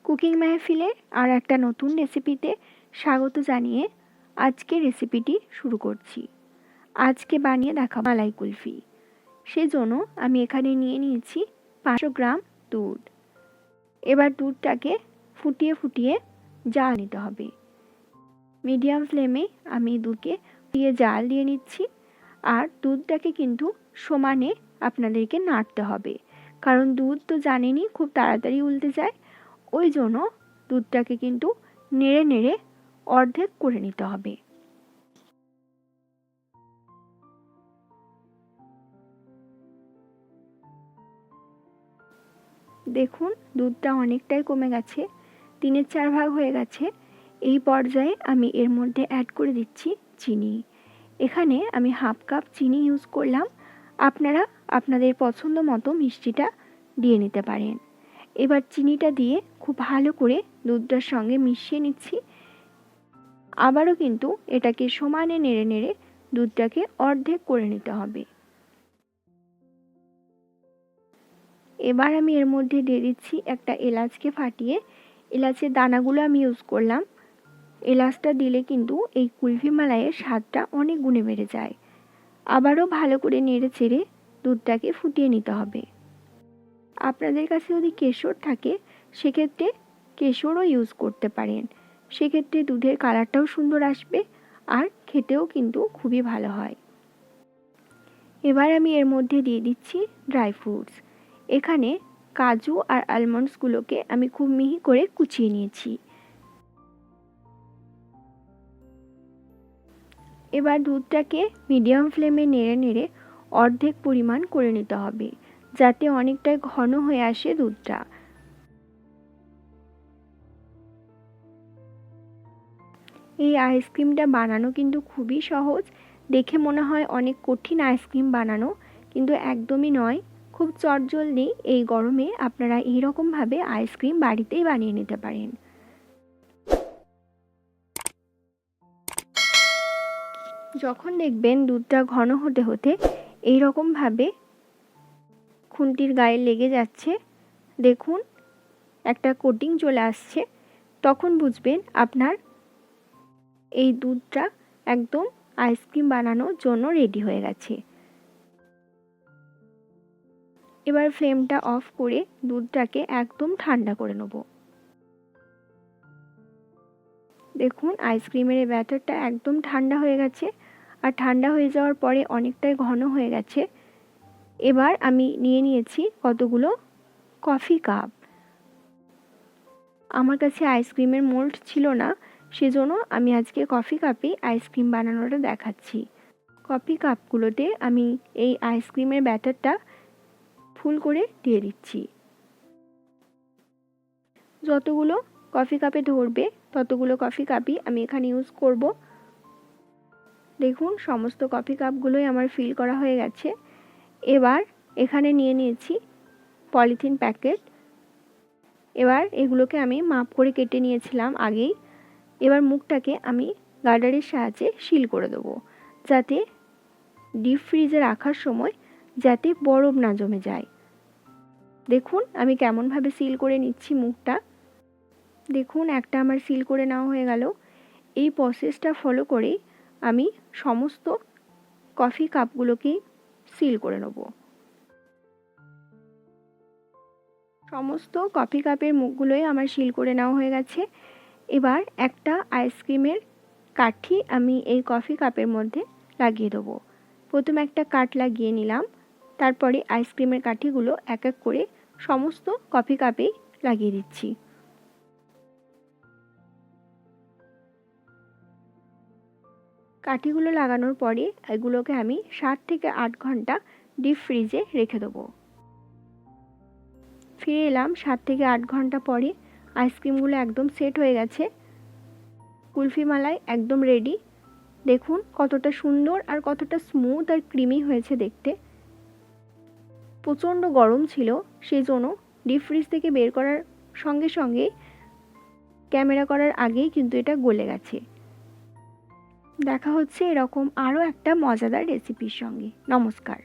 Cooking মেহফিলের আর একটা নতুন রেসিপিতে স্বাগত জানিয়ে আজকে রেসিপিটি শুরু করছি। আজকে বানিয়ে দেখাবো মালাই কুলফি। সেজন্য আমি এখানে নিয়ে নিয়েছি 500 গ্রাম দুধ। এবার দুধটাকে ফুটিয়ে জাল নিতে হবে। মিডিয়াম ফ্লেমে আমি দুধকে জাল দিয়ে নিচ্ছি। আর দুধটাকে কিন্তু সমানে আপনাদেরকে নাড়তে হবে, কারণ দুধ তো জানেনই খুব তাড়াতাড়ি উল্টে যায়। ওই জন্য দুধটাকে কিন্তু নেড়ে নেড়ে অর্ধেক করে নিতে হবে। দেখুন দুধটা অনেকটাই কমে গেছে, 3/4 ভাগ হয়ে গেছে। এই পর্যায়ে আমি এর মধ্যে অ্যাড করে দিচ্ছি চিনি। এখানে আমি 1/2 কাপ চিনি ইউজ করলাম। আপনারা আপনাদের পছন্দ মতো মিষ্টিটা দিয়ে নিতে পারেন। এবার চিনিটা দিয়ে খুব ভালো করে দুধটার সঙ্গে মিশিয়ে নিচ্ছি। আবারও কিন্তু এটাকে সমানে নেড়ে নেড়ে দুধটাকে অর্ধেক করে নিতে হবে। এবার আমি এর মধ্যে দিয়ে দিচ্ছি একটা এলাচকে ফাটিয়ে। এলাচের দানাগুলো আমি ইউজ করলাম। এলাচটা দিলে কিন্তু এই কুলফি মালাইয়ের স্বাদটা অনেক গুণে বেড়ে যায়। আবারও ভালো করে নেড়ে চেড়ে দুধটাকে ফুটিয়ে নিতে হবে। আপনাদের কাছে যদি কেশর থাকে সেক্ষেত্রে কেশরও ইউজ করতে পারেন। সেক্ষেত্রে দুধের কালারটাও সুন্দর আসবে আর খেতেও কিন্তু খুবই ভালো হয়। এবার আমি এর মধ্যে দিয়ে দিচ্ছি ড্রাই ফ্রুটস। এখানে কাজু আর আলমন্ডসগুলোকে আমি খুব মিহি করে কুচিয়ে নিয়েছি। এবার দুধটাকে মিডিয়াম ফ্লেমে নেড়ে নেড়ে অর্ধেক পরিমাণ করে নিতে হবে, যাতে অনেকটাই ঘন হয়ে আসে দুধটা। এই আইসক্রিমটা বানানো কিন্তু খুবই সহজ। দেখে মনে হয় অনেক কঠিন আইসক্রিম বানানো, কিন্তু একদমই নয়। খুব চটজলদি এই গরমে আপনারা এইরকমভাবে আইসক্রিম বাড়িতেই বানিয়ে নিতে পারেন। যখন দেখবেন দুধটা ঘন হতে হতে এইরকমভাবে খুন্তির গায়ে লেগে যাচ্ছে, দেখুন একটা কোটিং চলে আসছে, তখন বুঝবেন আপনার এই দুধটা একদম আইসক্রিম বানানোর জন্য রেডি হয়ে গেছে। এবার ফ্লেমটা অফ করে দুধটাকে একদম ঠান্ডা করে নেব। দেখুন আইসক্রিমের এই ব্যাটারটা একদম ঠান্ডা হয়ে গেছে, আর ঠান্ডা হয়ে যাওয়ার পরে অনেকটাই ঘন হয়ে গেছে। এবার আমি নিয়ে নিয়েছি কতগুলো কফি কাপ। আমার কাছে আইসক্রিমের মোল্ড ছিল না, সেজন্য আমি আজকে কফি কাপে আইসক্রিম বানানোটা দেখাচ্ছি। কফি কাপগুলোতে আমি এই আইসক্রিমের ব্যাটারটা ফুল করে দিয়ে দিচ্ছি। যতগুলো কফি কাপে ধরবে ততগুলো কফি কাপই আমি এখানে ইউজ করব। দেখুন সমস্ত কফি কাপগুলোই আমার ফিল করা হয়ে গেছে। এবার এখানে নিয়ে নিয়েছি পলিথিন প্যাকেট। এবার এগুলোকে আমি মাপ করে কেটে নিয়েছিলাম আগেই। এবার মুখটাকে আমি গার্ডারের সাহায্যে সিল করে দেবো, যাতে ডিপ ফ্রিজে রাখার সময় যাতে বরফ না জমে যায়। দেখুন আমি কেমনভাবে সিল করে নিচ্ছি মুখটা। দেখুন একটা আমার সিল করে নেওয়া হয়ে গেল। এই প্রসেসটা ফলো করেই আমি সমস্ত কফি কাপগুলোকেই সিল করে নেব। সমস্ত কফি কাপের মুখগুলোই আমার সিল করে নেওয়া হয়ে গেছে। এবার একটা আইসক্রিমের কাঠি আমি এই কফি কাপের মধ্যে লাগিয়ে দেবো। প্রথমে একটা কাঠ লাগিয়ে নিলাম, তারপরে আইসক্রিমের কাঠিগুলো এক এক করে সমস্ত কফি কাপেই লাগিয়ে দিচ্ছি। কাঠিগুলো লাগানোর পরে এগুলোকে আমি 7 থেকে 8 ঘন্টা ডিপ ফ্রিজে রেখে দেবো। ফিরে এলাম 7 থেকে 8 ঘন্টা পরে। আইসক্রিমগুলো একদম সেট হয়ে গেছে। কুলফি মালাই একদম রেডি। দেখুন কতটা সুন্দর আর কতটা স্মুথ আর ক্রিমি হয়েছে দেখতে। প্রচণ্ড গরম ছিল, সেই জন্য ডিপ ফ্রিজ থেকে বের করার সঙ্গে সঙ্গে ক্যামেরা করার আগেই কিন্তু এটা গলে গেছে। দেখা হচ্ছে এরকম আরও একটা মজাদার রেসিপির সঙ্গে। নমস্কার।